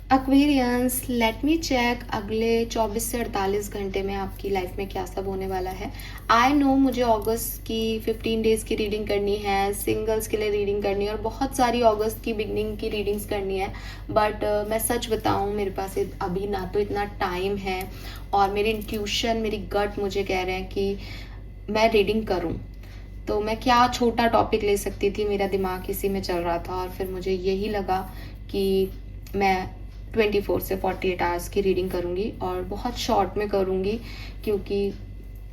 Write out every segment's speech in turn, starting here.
Aquarians, late me check अगले 24 से 48 घंटे में आपकी लाइफ में क्या सब होने वाला है। आई नो मुझे अगस्त की 15 डेज़ की रीडिंग करनी है, सिंगल्स के लिए रीडिंग करनी है और बहुत सारी अगस्त की बिगनिंग की रीडिंग्स करनी है। बट मैं सच बताऊं, मेरे पास अभी ना तो इतना टाइम है और मेरी इंट्यूशन, मेरी गट मुझे कह रहे हैं कि मैं रीडिंग करूं। तो मैं क्या छोटा टॉपिक ले सकती थी, मेरा दिमाग इसी में चल रहा था और फिर मुझे यही लगा कि मैं 24 से 48 आवर्स की रीडिंग करूँगी और बहुत शॉर्ट में करूँगी क्योंकि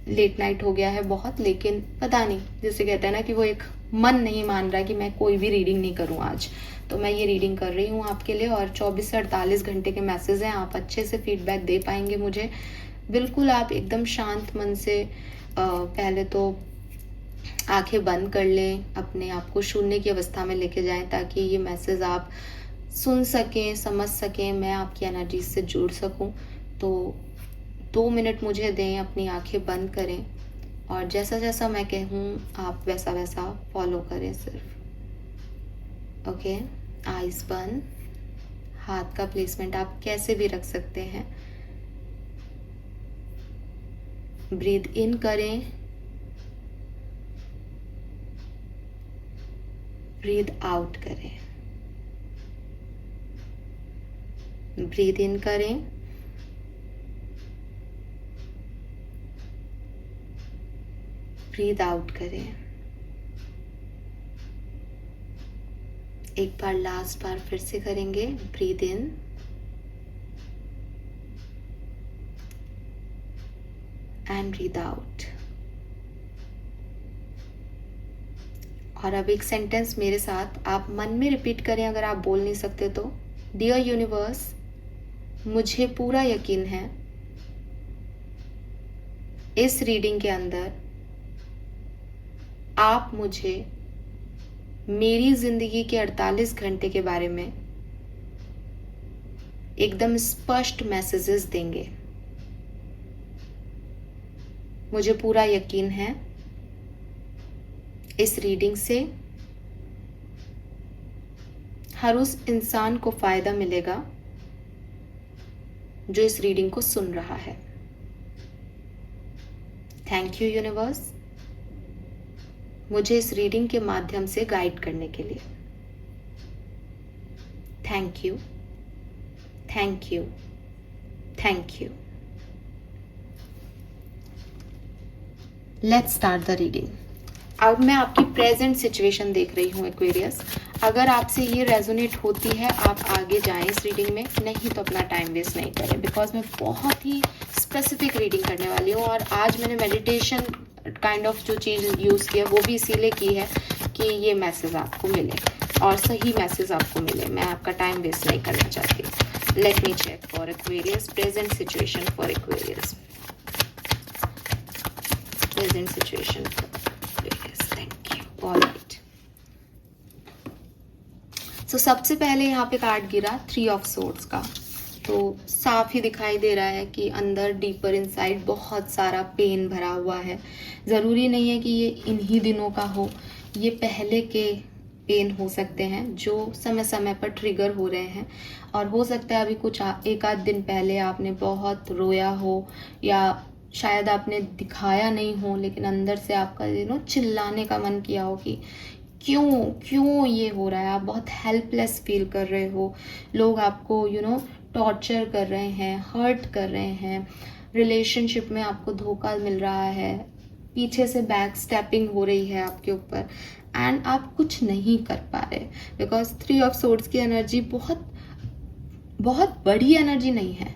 लेट नाइट हो गया है बहुत। लेकिन पता नहीं, जैसे कहते हैं ना कि वो एक मन नहीं मान रहा कि मैं कोई भी रीडिंग नहीं करूँ आज। तो मैं ये रीडिंग कर रही हूँ आपके लिए और 24 से 48 घंटे के मैसेज हैं, आप अच्छे से फीडबैक दे पाएंगे मुझे। बिल्कुल आप एकदम शांत मन से पहले तो आंखें बंद कर लें, अपने आप को शून्य की अवस्था में लेके जाएं ताकि ये मैसेज आप सुन सकें, समझ सकें, मैं आपकी एनर्जी से जुड़ सकूं। तो 2 मिनट मुझे दें, अपनी आंखें बंद करें और जैसा जैसा मैं कहूँ आप वैसा वैसा फॉलो करें सिर्फ। ओके, आइज बंद, हाथ का प्लेसमेंट आप कैसे भी रख सकते हैं। ब्रीथ इन करें, ब्रीथ आउट करें। ब्रीथ इन करें, ब्रीथ आउट करें। एक बार लास्ट बार फिर से करेंगे, breathe in and breathe out. और अब एक सेंटेंस मेरे साथ आप मन में रिपीट करें अगर आप बोल नहीं सकते तो। डियर यूनिवर्स, मुझे पूरा यकीन है इस रीडिंग के अंदर आप मुझे मेरी जिंदगी के 48 घंटे के बारे में एकदम स्पष्ट मैसेजेस देंगे। मुझे पूरा यकीन है इस रीडिंग से हर उस इंसान को फायदा मिलेगा जो इस रीडिंग को सुन रहा है। थैंक यू यूनिवर्स, मुझे इस रीडिंग के माध्यम से गाइड करने के लिए। Thank you, thank you, thank you. Let's start the reading. अब मैं आपकी प्रेजेंट सिचुएशन देख रही हूँ एक्वेरियस। अगर आपसे ये रेजोनेट होती है आप आगे जाएं इस रीडिंग में, नहीं तो अपना टाइम वेस्ट नहीं करें बिकॉज मैं बहुत ही स्पेसिफिक रीडिंग करने वाली हूँ। और आज मैंने मेडिटेशन काइंड ऑफ जो चीज़ यूज़ की है वो भी इसीलिए की है कि ये मैसेज आपको मिले और सही मैसेज आपको मिले। मैं आपका टाइम वेस्ट नहीं करना चाहती। Let me check for Aquarius, present situation for Aquarius, present situation for Aquarius. Thank you. Alright, so सबसे पहले यहाँ पे कार्ड गिरा 3 ऑफ सोर्ड्स का। तो साफ ही दिखाई दे रहा है कि अंदर डीपर इनसाइड बहुत सारा पेन भरा हुआ है। ज़रूरी नहीं है कि ये इन्हीं दिनों का हो, ये पहले के पेन हो सकते हैं जो समय समय पर ट्रिगर हो रहे हैं। और हो सकता है अभी कुछ एक आध दिन पहले आपने बहुत रोया हो या शायद आपने दिखाया नहीं हो, लेकिन अंदर से आपका चिल्लाने का मन किया हो कि क्यों क्यों ये हो रहा है। आप बहुत हेल्पलेस फील कर रहे हो, लोग आपको टॉर्चर कर रहे हैं, हर्ट कर रहे हैं, रिलेशनशिप में आपको धोखा मिल रहा है, पीछे से बैक स्टेपिंग हो रही है आपके ऊपर एंड आप कुछ नहीं कर पा रहे बिकॉज 3 ऑफ सोर्ड्स की एनर्जी बहुत बहुत बड़ी एनर्जी नहीं है,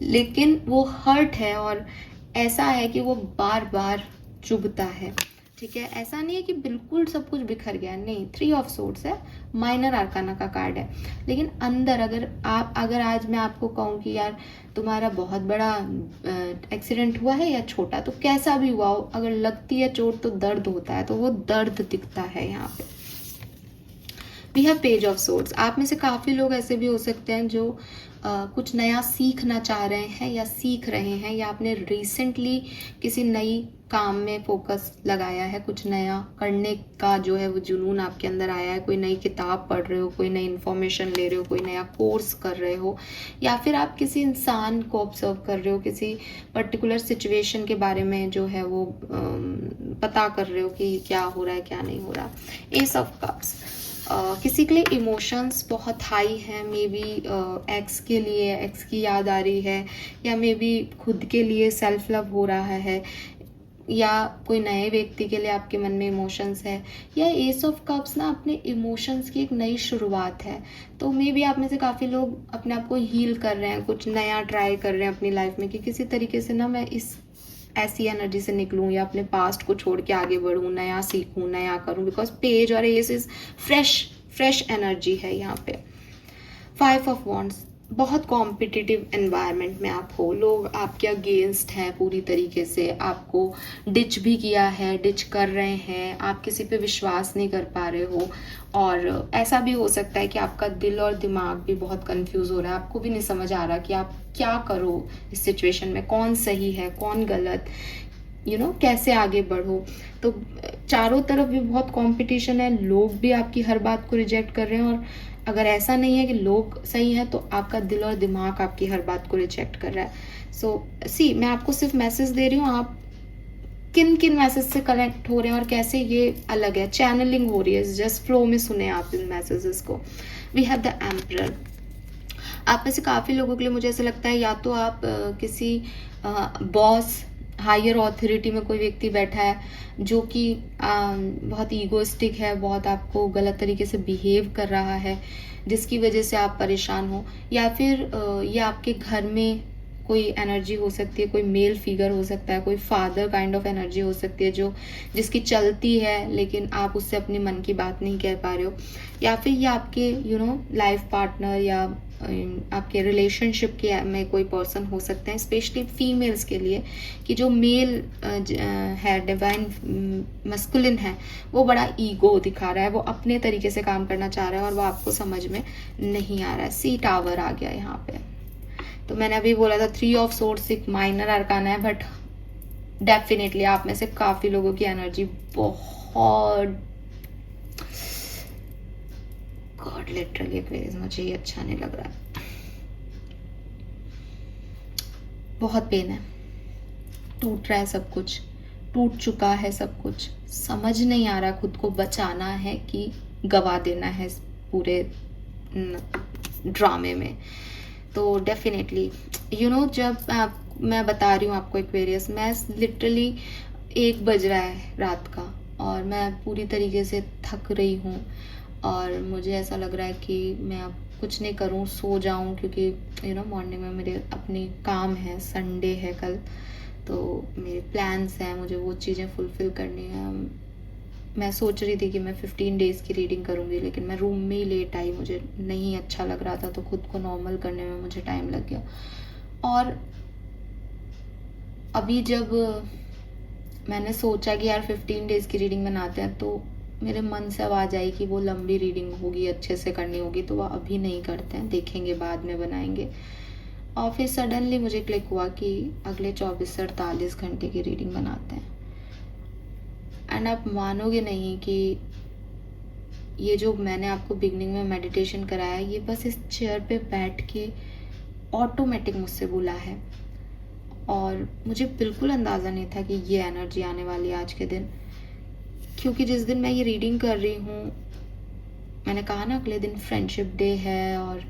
लेकिन वो हर्ट है और ऐसा है कि वो बार बार चुभता है। ठीक है, ऐसा नहीं है कि बिल्कुल सब कुछ बिखर गया, नहीं। 3 ऑफ सोर्ड्स है, माइनर आर्काना का कार्ड है। लेकिन अंदर अगर आज मैं आपको कहूँ कि यार तुम्हारा बहुत बड़ा एक्सीडेंट हुआ है या छोटा, तो कैसा भी हुआ हो, अगर लगती है चोट तो दर्द होता है, तो वो दर्द दिखता है यहाँ पे। We have page of swords. आप में से काफ़ी लोग ऐसे भी हो सकते हैं जो कुछ नया सीखना चाह रहे हैं या सीख रहे हैं, या आपने रिसेंटली किसी नई काम में फोकस लगाया है, कुछ नया करने का जो है वो जुनून आपके अंदर आया है, कोई नई किताब पढ़ रहे हो, कोई नई इन्फॉर्मेशन ले रहे हो, कोई नया कोर्स कर रहे हो, या फिर आप किसी इंसान को ऑब्जर्व कर रहे हो, किसी पर्टिकुलर सिचुएशन के बारे में जो है वो पता कर रहे हो कि क्या हो रहा है क्या नहीं हो रहा। एस ऑफ कप्स, किसी के लिए इमोशंस बहुत हाई हैं, मे बी एक्स के लिए एक्स की याद आ रही है, या मे बी खुद के लिए सेल्फ लव हो रहा है, या कोई नए व्यक्ति के लिए आपके मन में इमोशंस है, या एस ऑफ कप्स ना अपने इमोशंस की एक नई शुरुआत है। तो मे बी आप में से काफ़ी लोग अपने आप को हील कर रहे हैं, कुछ नया ट्राई कर रहे हैं अपनी लाइफ में कि किसी तरीके से ना मैं इस ऐसी एनर्जी से निकलूं, या अपने पास्ट को छोड़ के आगे बढ़ूं, नया सीखूं, नया करूं, बिकॉज पेज और एस इज फ्रेश एनर्जी है यहाँ पे। 5 ऑफ वॉन्ड्स, बहुत कॉम्पिटिटिव एनवायरनमेंट में आप हो, लोग आपके अगेंस्ट हैं पूरी तरीके से, आपको डिच भी किया है, डिच कर रहे हैं, आप किसी पे विश्वास नहीं कर पा रहे हो, और ऐसा भी हो सकता है कि आपका दिल और दिमाग भी बहुत कंफ्यूज हो रहा है, आपको भी नहीं समझ आ रहा कि आप क्या करो इस सिचुएशन में, कौन सही है कौन गलत, कैसे आगे बढ़ो। तो चारों तरफ भी बहुत कंपटीशन है, लोग भी आपकी हर बात को रिजेक्ट कर रहे हैं, और अगर ऐसा नहीं है कि लोग सही हैं तो आपका दिल और दिमाग आपकी हर बात को रिजेक्ट कर रहा है। सो मैं आपको सिर्फ मैसेज दे रही हूँ, आप किन किन मैसेज से कनेक्ट हो रहे हैं और कैसे ये अलग है, चैनलिंग हो रही है, जस्ट फ्लो में सुने आप इन मैसेजेस को। We have the emperor. आप में से काफ़ी लोगों के लिए मुझे ऐसा लगता है, या तो आप किसी बॉस, हायर ऑथोरिटी में कोई व्यक्ति बैठा है जो कि बहुत ईगोइस्टिक है, बहुत आपको गलत तरीके से बिहेव कर रहा है, जिसकी वजह से आप परेशान हो, या फिर ये आपके घर में कोई एनर्जी हो सकती है, कोई मेल फिगर हो सकता है, कोई फादर काइंड ऑफ एनर्जी हो सकती है जो जिसकी चलती है लेकिन आप उससे अपनी मन की बात नहीं कह पा रहे हो, या फिर ये आपके लाइफ पार्टनर या आपके रिलेशनशिप के में कोई पर्सन हो सकते हैं, स्पेशली फीमेल्स के लिए, कि जो मेल है, डिवाइन मस्कुलिन है, वो बड़ा ईगो दिखा रहा है, वो अपने तरीके से काम करना चाह रहा है और वो आपको समझ में नहीं आ रहा है। सी टावर आ गया यहाँ पे। तो मैंने अभी बोला था 3 ऑफ सोर्ड्स एक माइनर अरकाना है, बट डेफिनेटली आप में से काफी लोगों की एनर्जी बहुत, गॉड लिटरली एक्वेरियस, मुझे ये अच्छा नहीं लग रहा है, बहुत पेन है, टूट रहा है सब कुछ, टूट चुका है सब कुछ, समझ नहीं आ रहा खुद को बचाना है कि गवा देना है इस पूरे ड्रामे में। तो डेफिनेटली जब मैं बता रही हूँ आपको एक्वेरियस, मैं लिटरली 1 बज रहा है रात का और मैं पूरी तरीके से थक रही हूँ, और मुझे ऐसा लग रहा है कि मैं अब कुछ नहीं करूँ, सो जाऊँ, क्योंकि मॉर्निंग में मेरे अपनी काम है, संडे है कल, तो मेरे प्लान्स हैं, मुझे वो चीज़ें फुलफ़िल करनी है। मैं सोच रही थी कि मैं 15 डेज़ की रीडिंग करूँगी, लेकिन मैं रूम में ही लेट आई, मुझे नहीं अच्छा लग रहा था, तो खुद को नॉर्मल करने में मुझे टाइम लग गया। और अभी जब मैंने सोचा कि यार 15 डेज़ की रीडिंग बनाते हैं, तो मेरे मन से आवाज़ आई कि वो लंबी रीडिंग होगी, अच्छे से करनी होगी, तो वो अभी नहीं करते हैं, देखेंगे बाद में बनाएंगे। और फिर सडनली मुझे क्लिक हुआ कि अगले 24 से 48 घंटे की रीडिंग बनाते हैं। एंड आप मानोगे नहीं कि ये जो मैंने आपको बिगनिंग में मेडिटेशन कराया, ये बस इस चेयर पे बैठ के ऑटोमेटिक मुझसे बोला है, और मुझे बिल्कुल अंदाज़ा नहीं था कि ये एनर्जी आने वाली है आज के दिन, क्योंकि जिस दिन मैं ये रीडिंग कर रही हूँ, मैंने कहा ना अगले दिन फ्रेंडशिप डे है और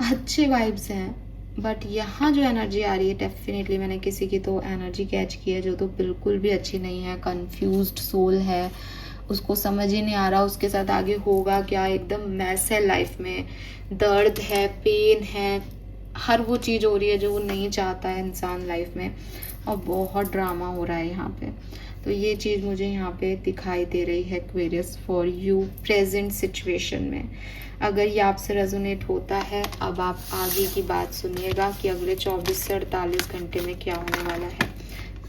अच्छे वाइब्स हैं, बट यहाँ जो एनर्जी आ रही है, डेफिनेटली मैंने किसी की तो एनर्जी कैच की है जो तो बिल्कुल भी अच्छी नहीं है, कंफ्यूज्ड सोल है, उसको समझ ही नहीं आ रहा उसके साथ आगे होगा क्या, एकदम मैस है लाइफ में, दर्द है, पेन है, हर वो चीज़ हो रही है जो वो नहीं चाहता है इंसान लाइफ में, और बहुत ड्रामा हो रहा है यहाँ पे। तो ये चीज़ मुझे यहाँ पे दिखाई दे रही है Aquarius for you present situation में। अगर ये आपसे रेजोनेट होता है, अब आप आगे की बात सुनिएगा कि अगले 24 से 48 घंटे में क्या होने वाला है,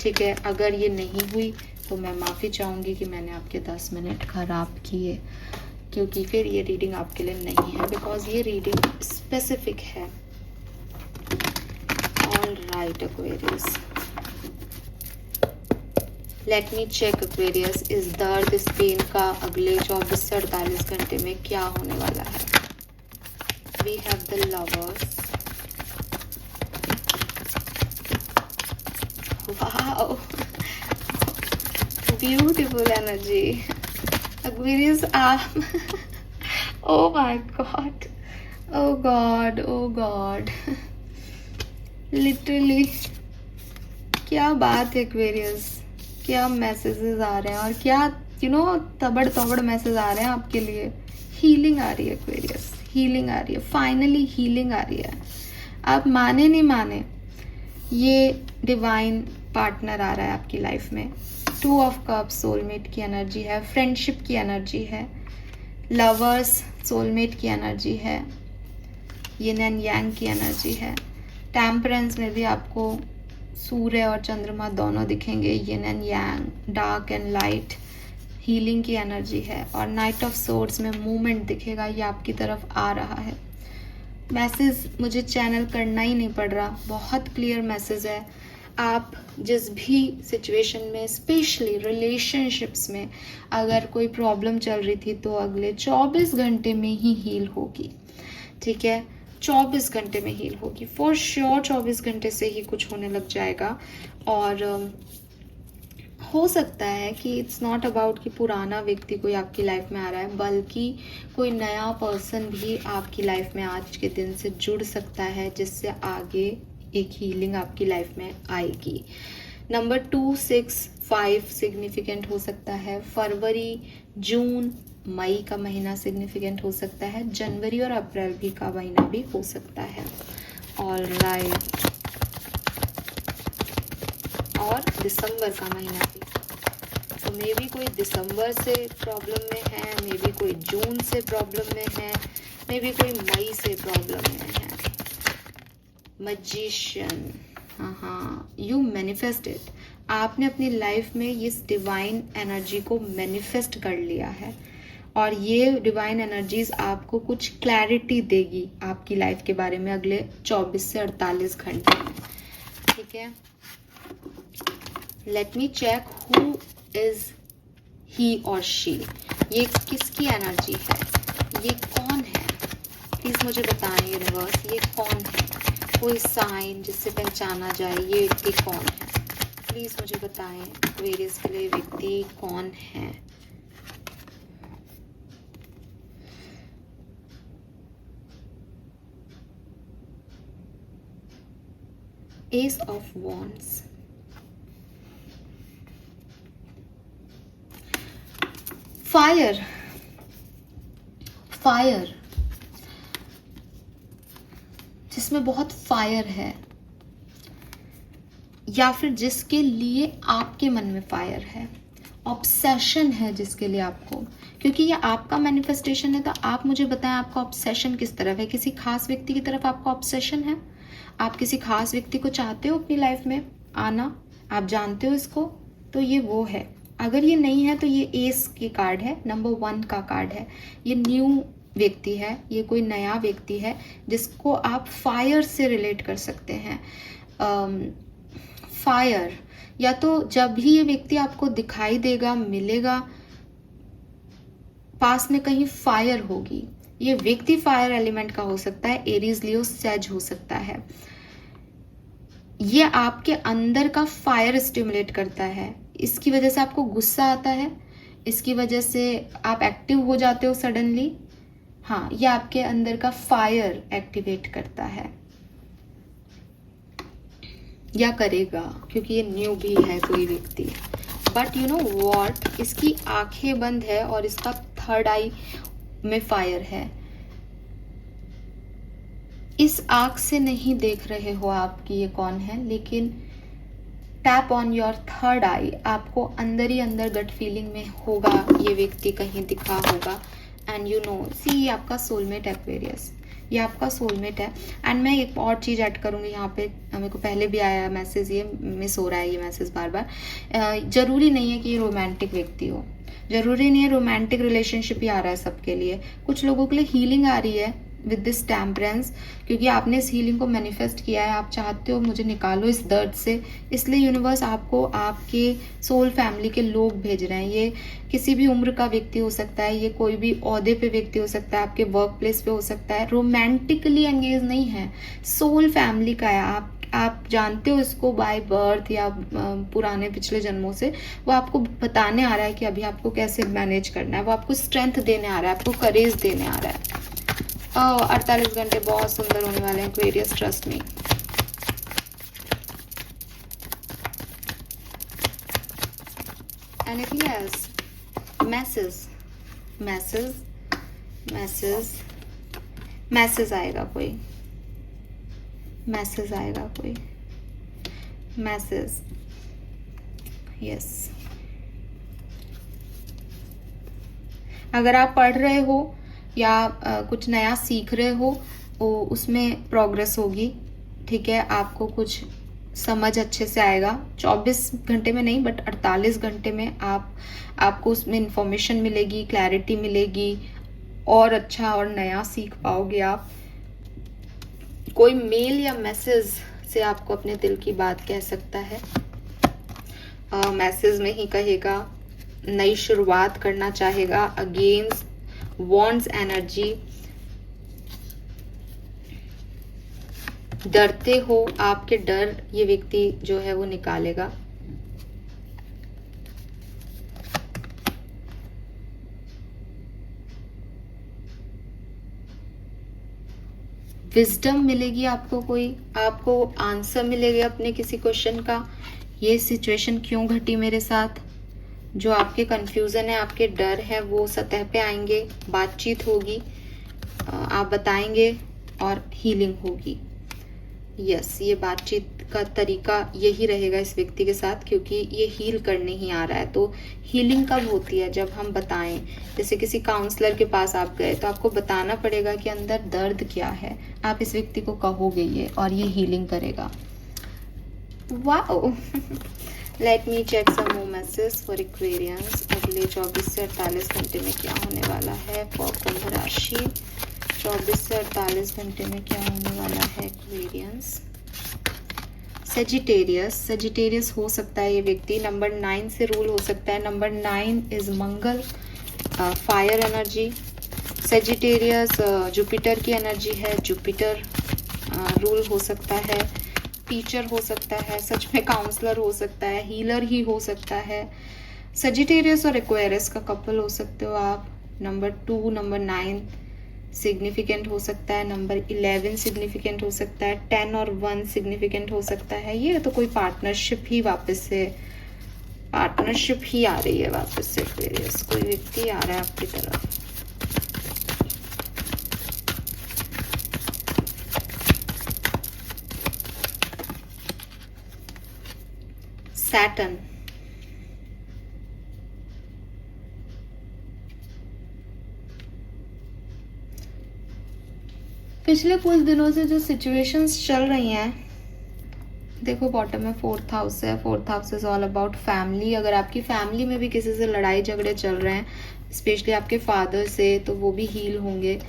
ठीक है। अगर ये नहीं हुई तो मैं माफ़ी चाहूँगी कि मैंने आपके 10 मिनट ख़राब किए। क्योंकि फिर ये रीडिंग आपके लिए नहीं है, बिकॉज ये रीडिंग स्पेसिफिक है। All right Aquarius, let me check Aquarius, इस दर्द, इस पेन का अगले 24 से 48 घंटे में क्या होने वाला है। We have the lovers, wow, beautiful energy Aquarius. आप oh my God, oh God, oh God, literally क्या बात है एक्वेरियस, क्या मैसेजेस आ रहे हैं, और क्या तबड़ तबड़ मैसेज आ रहे हैं आपके लिए। हीलिंग आ रही है एक्वेरियस, हीलिंग आ रही है, फाइनली हीलिंग आ रही है। आप माने नहीं माने, ये डिवाइन पार्टनर आ रहा है आपकी लाइफ में। 2 ऑफ कप्स सोलमेट की एनर्जी है, फ्रेंडशिप की एनर्जी है, लवर्स सोलमेट की एनर्जी है, यिन एंड यांग की एनर्जी है। टेम्परेंस में भी आपको सूर्य और चंद्रमा दोनों दिखेंगे, yin and yang, dark and light, healing की एनर्जी है। और नाइट ऑफ सोर्ड्स में मूवमेंट दिखेगा, ये आपकी तरफ आ रहा है। मैसेज मुझे चैनल करना ही नहीं पड़ रहा, बहुत क्लियर मैसेज है। आप जिस भी सिचुएशन में, स्पेशली रिलेशनशिप्स में अगर कोई प्रॉब्लम चल रही थी, तो अगले 24 घंटे में ही हील होगी, ठीक है। 24 घंटे में हील होगी फॉर श्योर, 24 घंटे से ही कुछ होने लग जाएगा। और हो सकता है कि इट्स नॉट अबाउट कि पुराना व्यक्ति कोई आपकी लाइफ में आ रहा है, बल्कि कोई नया पर्सन भी आपकी लाइफ में आज के दिन से जुड़ सकता है, जिससे आगे एक हीलिंग आपकी लाइफ में आएगी। नंबर 2, 6, 5 सिग्निफिकेंट हो सकता है। फरवरी, जून, मई का महीना सिग्निफिकेंट हो सकता है। जनवरी और अप्रैल भी का महीना भी हो सकता है। ऑल राइट, और दिसंबर का महीना भी। तो मे बी कोई दिसंबर से प्रॉब्लम में है, मे बी कोई जून से प्रॉब्लम में है, मे बी कोई मई से प्रॉब्लम में है। मैजिशियन, हाँ, यू मैनिफेस्ट इट। आपने अपनी लाइफ में इस डिवाइन एनर्जी को मैनिफेस्ट कर लिया है, और ये डिवाइन एनर्जीज आपको कुछ क्लैरिटी देगी आपकी लाइफ के बारे में अगले 24 से 48 घंटे में, ठीक है। Let me check who is he और शी। ये किसकी एनर्जी है, ये कौन है, प्लीज मुझे बताएं यूनिवर्स, ये कौन है। कोई साइन जिससे पहचाना जाए ये व्यक्ति कौन है, प्लीज मुझे बताएं। एक्वेरियस के लिए व्यक्ति कौन है। S of wands, fire, fire, जिसमें बहुत फायर है, या फिर जिसके लिए आपके मन में फायर है, ऑब्सेशन है जिसके लिए आपको, क्योंकि ये आपका मैनिफेस्टेशन है। तो आप मुझे बताएं आपका ऑब्सेशन किस तरफ है। किसी खास व्यक्ति की तरफ आपका ऑब्सेशन है, आप किसी खास व्यक्ति को चाहते हो अपनी लाइफ में आना, आप जानते हो इसको, तो ये वो है। अगर ये नहीं है तो ये एस की कार्ड है, नंबर 1 का कार्ड है। ये न्यू व्यक्ति है, ये कोई नया व्यक्ति है जिसको आप फायर से रिलेट कर सकते हैं। फायर, या तो जब भी ये व्यक्ति आपको दिखाई देगा, मिलेगा, पास में कहीं फायर होगी। ये व्यक्ति फायर एलिमेंट का हो सकता है, एरीज, लियो, सेज हो सकता है। ये आपके अंदर का फायर स्टिमुलेट करता है, इसकी वजह से आपको गुस्सा आता है, इसकी वजह से आप एक्टिव हो जाते हो सडनली। हाँ, ये आपके अंदर का फायर एक्टिवेट करता है या करेगा, क्योंकि ये न्यू भी है कोई व्यक्ति। बट यू नो वॉट, इसकी आंखें बंद है और इसका थर्ड आई में फायर है। इस आंख से नहीं देख रहे हो आप कि ये कौन है, लेकिन टैप ऑन योर थर्ड आई, आपको अंदर ही अंदर गट फीलिंग में होगा ये व्यक्ति कहीं दिखा होगा। एंड यू नो, सी, आपका सोलमेट एक्वेरियस, ये आपका सोलमेट है। एंड मैं एक और चीज़ ऐड करूँगी यहाँ पे, मेरे को पहले भी आया मैसेज, ये मिस हो रहा है ये मैसेज बार बार। ज़रूरी नहीं है कि ये रोमांटिक व्यक्ति हो, ज़रूरी नहीं है रोमांटिक रिलेशनशिप ही आ रहा है सबके लिए। कुछ लोगों के लिए हीलिंग आ रही है विद दिस टेम्परेंस, क्योंकि आपने इस हीलिंग को मैनिफेस्ट किया है, आप चाहते हो मुझे निकालो इस दर्द से, इसलिए यूनिवर्स आपको आपके सोल फैमिली के लोग भेज रहे हैं। ये किसी भी उम्र का व्यक्ति हो सकता है, ये कोई भी ओहदे पे व्यक्ति हो सकता है, आपके वर्क प्लेस पे हो सकता है, रोमांटिकली एंगेज नहीं है, सोल फैमिली का है। आप जानते हो इसको बाय बर्थ या पुराने पिछले जन्मों से। वो आपको बताने आ रहा है कि अभी आपको कैसे मैनेज करना है, वो आपको स्ट्रेंथ देने आ रहा है, आपको करेज देने आ रहा है। 48 घंटे बहुत सुंदर होने वाले हैं Aquarius, trust me. Anything else? Message आएगा कोई, मैसेज, यस। अगर आप पढ़ रहे हो या कुछ नया सीख रहे हो, उसमें प्रोग्रेस होगी, ठीक है। आपको कुछ समझ अच्छे से आएगा, 24 घंटे में नहीं बट 48 घंटे में आपको उसमें इंफॉर्मेशन मिलेगी, क्लैरिटी मिलेगी, और अच्छा और नया सीख पाओगे आप। कोई मेल या मैसेज से आपको अपने दिल की बात कह सकता है, मैसेज में ही कहेगा, नई शुरुआत करना चाहेगा, अगेंस्ट वॉन्ट्स एनर्जी, डरते हो, आपके डर ये व्यक्ति जो है वो निकालेगा। विजडम मिलेगी आपको, कोई आपको आंसर मिलेगा अपने किसी क्वेश्चन का, ये सिचुएशन क्यों घटी मेरे साथ, जो आपके कंफ्यूजन है, आपके डर है, वो सतह पे आएंगे, बातचीत होगी, आप बताएंगे और हीलिंग होगी। यस, ये बातचीत का तरीका यही रहेगा इस व्यक्ति के साथ, क्योंकि ये हील करने ही आ रहा है। तो हीलिंग कब होती है? जब हम बताएं। जैसे किसी काउंसलर के पास आप गए तो आपको बताना पड़ेगा कि अंदर दर्द क्या है, आप इस व्यक्ति को कहोगे ये, और ये हीलिंग करेगा। Wow. Let me check some more message for Aquarians. अगले 24 से 48 घंटे में क्या होने वाला है फॉर कुंभ राशि? 24 से 48 घंटे में क्या होने वाला है एक्वेरियंस? सेजिटेरियस हो सकता है ये व्यक्ति, नंबर 9 से रूल हो सकता है। Number 9 is Mangal, fire energy. Sagittarius Jupiter की एनर्जी है, जुपिटर रूल हो सकता है, टीचर हो सकता है, सच में काउंसलर हो सकता है, हीलर ही हो सकता है। सेजिटेरियस और एक्वेरियस का कपल हो सकते हो आप। नंबर 2, नंबर 9 सिग्निफिकेंट हो सकता है, नंबर 11 सिग्निफिकेंट हो सकता है, 10 और 1 सिग्निफिकेंट हो सकता है। ये तो कोई पार्टनरशिप ही आ रही है वापस से एक्वेरियस, कोई व्यक्ति आ रहा है आपकी तरफ। सैटर्न, पिछले कुछ दिनों से जो सिचुएशंस चल रही हैं, देखो बॉटम में 4th हाउस है। 4th house is all about family. अगर आपकी फैमिली में भी किसी से लड़ाई झगड़े चल रहे हैं, स्पेशली आपके फादर से, तो वो भी हील होंगे।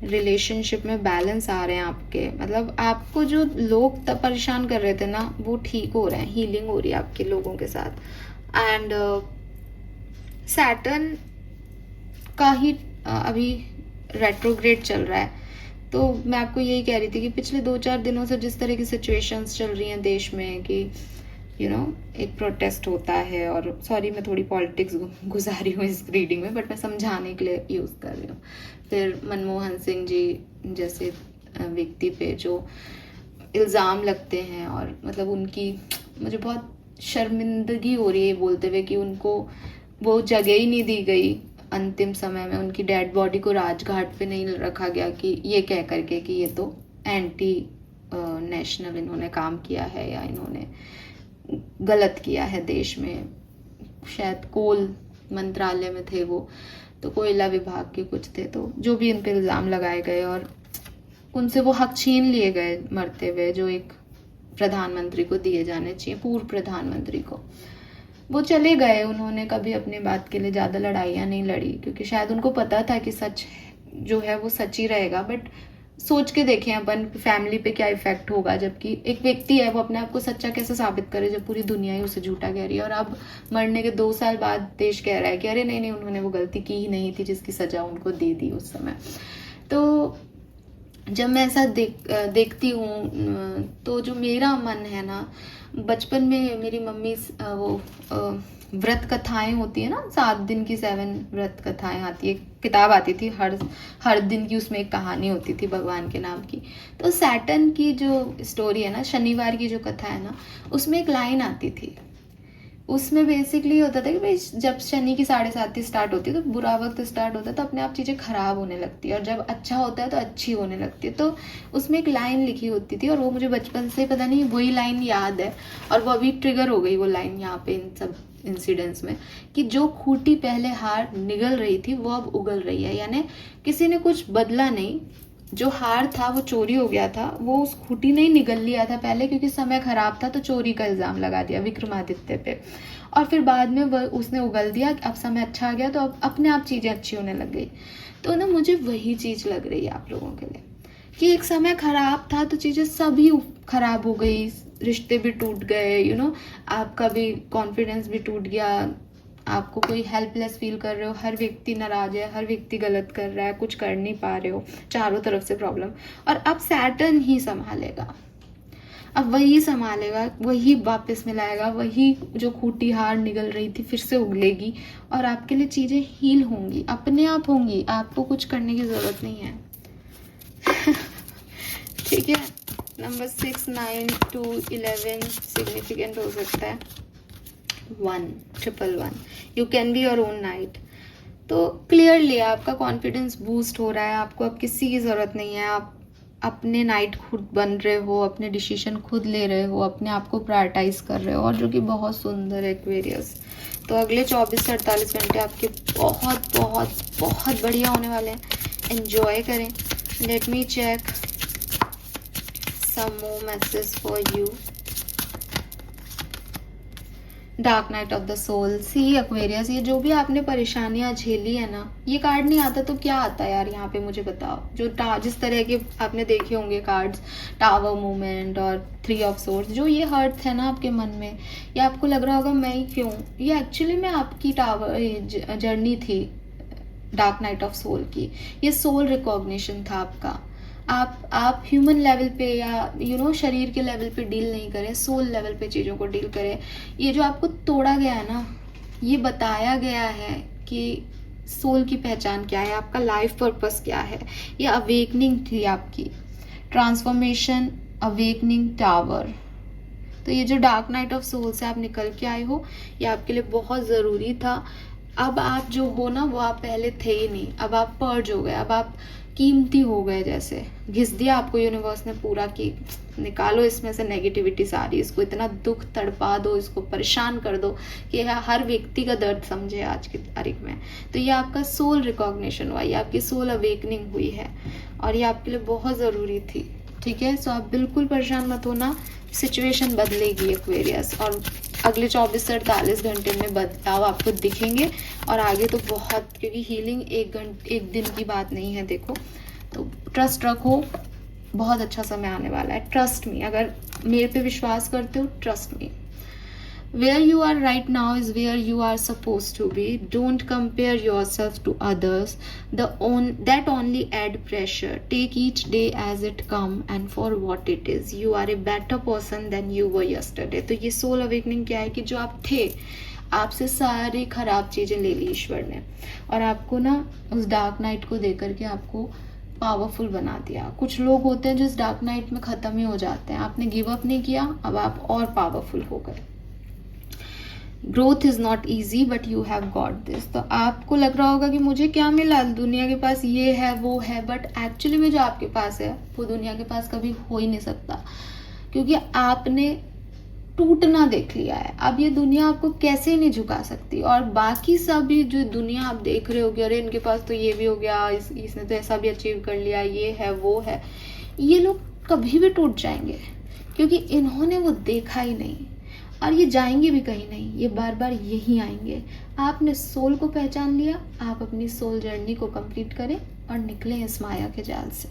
रिलेशनशिप में बैलेंस आ रहे हैं आपके, मतलब आपको जो लोग तब परेशान कर रहे थे ना, वो ठीक हो रहे हैं, हीलिंग हो रही है आपके लोगों के साथ। एंड सैटर्न का ही अभी रेट्रोग्रेड चल रहा है। तो मैं आपको यही कह रही थी कि पिछले 2-4 दिनों से जिस तरह की सिचुएशंस चल रही हैं देश में, कि एक प्रोटेस्ट होता है, और सॉरी मैं थोड़ी पॉलिटिक्स घुसा रही हूँ इस रीडिंग में, बट मैं समझाने के लिए यूज़ कर रही हूँ। फिर मनमोहन सिंह जी जैसे व्यक्ति पे जो इल्ज़ाम लगते हैं, और मतलब उनकी, मुझे बहुत शर्मिंदगी हो रही है बोलते हुए कि उनको वो जगह ही नहीं दी गई अंतिम समय में, उनकी डेड बॉडी को राजघाट पे नहीं रखा गया, कि ये कह करके कि ये तो एंटी नेशनल इन्होंने काम किया है, या इन्होंने गलत किया है देश में। शायद कोल मंत्रालय में थे वो, तो कोयला विभाग के कुछ थे, तो जो भी इन पे इल्ज़ाम लगाए गए, और उनसे वो हक छीन लिए गए मरते हुए, जो एक प्रधानमंत्री को दिए जाने चाहिए, पूर्व प्रधानमंत्री को। वो चले गए, उन्होंने कभी अपनी बात के लिए ज़्यादा लड़ाइयाँ नहीं लड़ी, क्योंकि शायद उनको पता था कि सच जो है वो सच ही रहेगा। बट सोच के देखें अपन, फैमिली पे क्या इफेक्ट होगा, जबकि एक व्यक्ति है वो अपने आप को सच्चा कैसे साबित करे जब पूरी दुनिया ही उसे झूठा कह रही है। और अब मरने के 2 साल बाद देश कह रहा है कि अरे नहीं नहीं, उन्होंने वो गलती की ही नहीं थी जिसकी सजा उनको दे दी उस समय। तो जब मैं ऐसा देखती हूँ तो जो मेरा मन है ना, बचपन में मेरी मम्मी वो व्रत कथाएं होती है ना, 7 दिन की 7 व्रत कथाएं आती है, किताब आती थी, हर दिन की उसमें एक कहानी होती थी भगवान के नाम की। तो सैटर्न की जो स्टोरी है ना, शनिवार की जो कथा है ना, उसमें एक लाइन आती थी। उसमें बेसिकली होता था कि भाई जब शनि की 7:30 स्टार्ट होती है तो बुरा वक्त स्टार्ट होता है, तो अपने आप चीज़ें खराब होने लगती है, और जब अच्छा होता है तो अच्छी होने लगती है। तो उसमें एक लाइन लिखी होती थी, और वो मुझे बचपन से पता नहीं वही लाइन याद है, और वो अभी ट्रिगर हो गई वो लाइन यहाँ पे इन सब इंसिडेंट्स में, कि जो खूंटी पहले हार निगल रही थी वो अब उगल रही है। यानी किसी ने कुछ बदला नहीं, जो हार था वो चोरी हो गया था, वो उस खूंटी ने ही निगल लिया था पहले, क्योंकि समय खराब था तो चोरी का इल्जाम लगा दिया विक्रमादित्य पे, और फिर बाद में वह उसने उगल दिया, अब समय अच्छा आ गया तो अब अपने आप चीज़ें अच्छी होने लग गई। तो ना मुझे वही चीज़ लग रही है आप लोगों के लिए, कि एक समय खराब था तो चीज़ें सभी खराब हो गई, रिश्ते भी टूट गए, आपका भी कॉन्फिडेंस भी टूट गया, आपको कोई हेल्पलेस फील कर रहे हो, हर व्यक्ति नाराज है, हर व्यक्ति गलत कर रहा है, कुछ कर नहीं पा रहे हो, चारों तरफ से प्रॉब्लम। और अब सैटर्न ही संभालेगा, अब वही संभालेगा, वही वापस मिलाएगा, वही जो खूंटी हार निगल रही थी फिर से उगलेगी, और आपके लिए चीज़ें हील होंगी, अपने आप होंगी, आपको कुछ करने की ज़रूरत नहीं है। ठीक है। नंबर 6, 9, 2, 11 सिग्निफिकेंट हो सकता है, 1, 111, you can be your own night. तो क्लियरली आपका कॉन्फिडेंस बूस्ट हो रहा है, आपको अब किसी की ज़रूरत नहीं है, आप अपने नाइट खुद बन रहे हो, अपने डिसीजन खुद ले रहे हो, अपने आप को प्रायोरिटाइज कर रहे हो, और जो कि बहुत सुंदर है एक्वेरियस। तो अगले 24 से 48 घंटे आपके बहुत बहुत बहुत बढ़िया होने वाले हैं, एंजॉय करें। Let me check some more messages for you. Dark night of the soul. See Aquarius, ये जो भी आपने परेशानियां झेली है ना, ये कार्ड नहीं आता तो क्या आता है यार यहाँ पे मुझे बताओ। जो जिस तरह के आपने देखे होंगे कार्ड्स, टावर मूवमेंट और 3 ऑफ सोर्ड्स, जो ये हर्ट है ना आपके मन में, या आपको लग रहा होगा मैं क्यों, ये एक्चुअली में आपकी टावर जर्नी थी डार्क नाइट ऑफ सोल की। ये सोल रिकॉग्निशन था आपका। आप ह्यूमन लेवल पे या शरीर के लेवल पे डील नहीं करें, सोल लेवल पे चीज़ों को डील करें। ये जो आपको तोड़ा गया है ना, ये बताया गया है कि सोल की पहचान क्या है, आपका लाइफ पर्पस क्या है। ये अवेकनिंग थी आपकी, ट्रांसफॉर्मेशन, अवेकनिंग, टावर। तो ये जो डार्क नाइट ऑफ सोल से आप निकल के आए हो, ये आपके लिए बहुत ज़रूरी था। अब आप जो हो ना, वो आप पहले थे ही नहीं, अब आप पर्ज हो गए, अब आप कीमती हो गए, जैसे घिस दिया आपको यूनिवर्स ने पूरा, कि निकालो इसमें से नेगेटिविटी सारी, इसको इतना दुख तड़पा दो, इसको परेशान कर दो कि हर व्यक्ति का दर्द समझे आज की तारीख में। तो ये आपका सोल रिकॉग्निशन हुआ, ये आपकी सोल अवेकनिंग हुई है, और ये आपके लिए बहुत ज़रूरी थी। ठीक है, सो आप बिल्कुल परेशान मत होना, सिचुएशन बदलेगी एक्वेरियस, और अगले 24 से 48 घंटे में बदलाव आपको दिखेंगे। और आगे तो बहुत, क्योंकि हीलिंग एक दिन की बात नहीं है, देखो, तो ट्रस्ट रखो, बहुत अच्छा समय आने वाला है, ट्रस्ट मी। अगर मेरे पे विश्वास करते हो, trust me. Where you are right now is where you are supposed to be. Don't compare yourself to others. That only add pressure. Take each day as it come and for what it is. You are a better person than you were yesterday. तो ये soul awakening क्या है, कि जो आप थे, आपसे सारी खराब चीज़ें ले ली ईश्वर ने, और आपको ना उस डार्क नाइट को दे करके आपको पावरफुल बना दिया। कुछ लोग होते हैं जो इस डार्क नाइट में ख़त्म ही हो जाते हैं, आपने गिव अप नहीं किया, अब आप और पावरफुल हो गए। Growth is not easy but you have got this. तो आपको लग रहा होगा कि मुझे क्या मिला, दुनिया के पास ये है वो है, बट एक्चुअली में जो आपके पास है वो दुनिया के पास कभी हो ही नहीं सकता, क्योंकि आपने टूटना देख लिया है। अब ये दुनिया आपको कैसे नहीं झुका सकती, और बाकी सब भी जो दुनिया आप देख रहे हो कि अरे इनके पास तो ये भी हो गया, इसने तो ऐसा भी अचीव कर लिया, ये है वो है, ये लोग कभी भी टूट जाएंगे, क्योंकि इन्होंने वो देखा ही नहीं, और ये जाएंगे भी कहीं नहीं, ये बार बार यही आएंगे। आपने सोल को पहचान लिया, आप अपनी सोल जर्नी को कंप्लीट करें और निकलें इस माया के जाल से।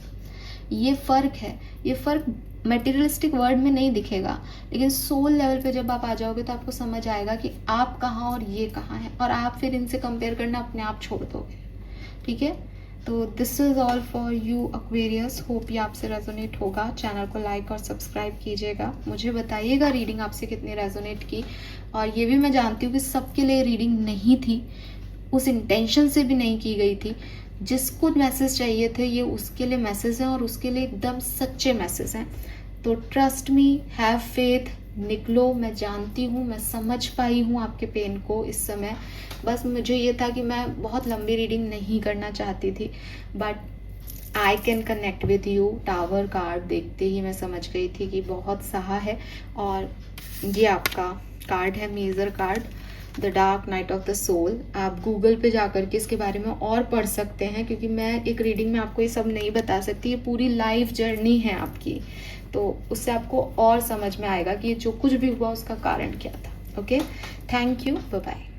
ये फ़र्क है, ये फ़र्क मटेरियलिस्टिक वर्ल्ड में नहीं दिखेगा, लेकिन सोल लेवल पे जब आप आ जाओगे तो आपको समझ आएगा कि आप कहाँ और ये कहाँ है, और आप फिर इनसे कंपेयर करना अपने आप छोड़ दोगे। ठीक है, तो this is all for you Aquarius. Hope ये आपसे रेजोनेट होगा। चैनल को लाइक और सब्सक्राइब कीजिएगा। मुझे बताइएगा रीडिंग आपसे कितनी रेजोनेट की, और ये भी मैं जानती हूँ कि सबके लिए रीडिंग नहीं थी, उस इंटेंशन से भी नहीं की गई थी। जिसको मैसेज चाहिए थे ये उसके लिए मैसेज हैं, और उसके लिए एकदम सच्चे मैसेज हैं। तो ट्रस्ट मी, हैव फेथ, निकलो। मैं जानती हूँ, मैं समझ पाई हूँ आपके पेन को इस समय। बस मुझे ये था कि मैं बहुत लंबी रीडिंग नहीं करना चाहती थी, but I can connect with you. Tower card देखते ही मैं समझ गई थी कि बहुत सहा है। और ये आपका कार्ड है, major card, the dark night of the soul. आप गूगल पे जाकर के इसके बारे में और पढ़ सकते हैं, क्योंकि मैं एक रीडिंग में आपको ये सब नहीं बता सकती। ये पूरी लाइफ जर्नी है आपकी, तो उससे आपको और समझ में आएगा कि जो कुछ भी हुआ उसका कारण क्या था। Okay, thank you, bye bye.